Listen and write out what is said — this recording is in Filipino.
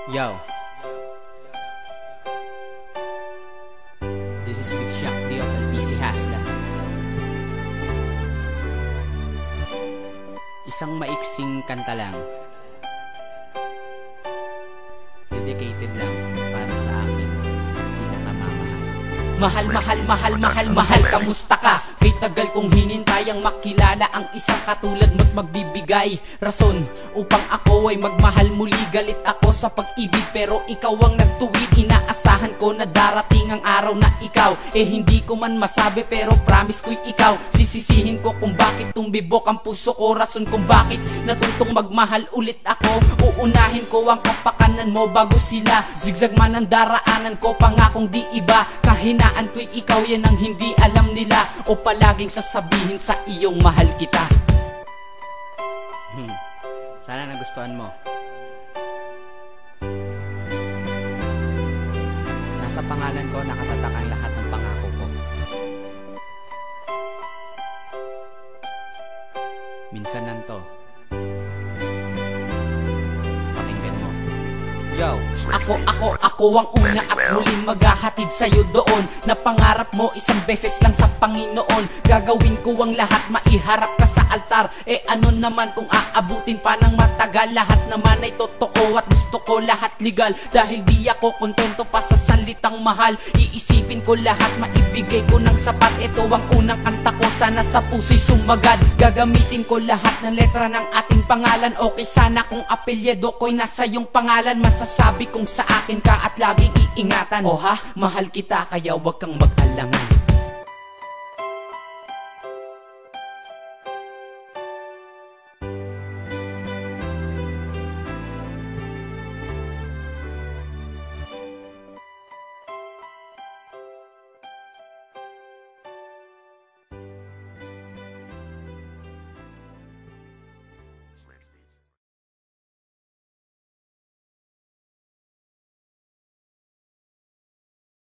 Yo, this is Big Shock, the Open PC Hustler. Isang maiksing kanta lang, dedicated lang para sa akin pinakamamahal. Mahal, mahal, mahal, mahal, mahal, kamusta ka? Kay tagal kong hinintay ang makilala ang isang katulad mo't magbibigay rason upang ako ay magmahal muli. Galit ako sa pag-ibig pero ikaw ang nagtuwid. Inaasahan ko na darating ang araw na ikaw hindi ko man masabi pero promise ko'y ikaw. Sisisihin ko kung bakit tumbibok ang puso ko, rason kung bakit natutong magmahal ulit ako. Uunahin ko ang kapakanan mo bago sila. Zigzag man ang daraanan ko, pangakong di iba. Kahinaan ko'y ikaw, yan ang hindi alam nila. O palaging sasabihin sa iyong mahal kita. Sana nagustuhan mo. Nasa pangalan ko nakatatak ang lahat ng pangako ko. Minsan lang to. Pakinggan mo. Yo, ako ang una at huling maghahatid sa'yo doon. Na pangarap mo isang beses lang sa Panginoon. Gagawin ko ang lahat, maiharap ka sa altar. Ano naman kung aabutin pa ng matagal. Lahat naman ay totoo at gusto ko lahat legal. Dahil di ako kontento pa sa salitang mahal. Iisipin ko lahat, maibigay ko ng sapat. Ito ang unang kanta ko, sana sa puso'y sumagad. Gagamitin ko lahat ng letra ng ating pangalan. Okay sana kung apelyido ko'y nasa iyong pangalan. Masasabi kong sa akin ka at laging iingatan. Oh ha, mahal kita kaya wag kang mag-alangan.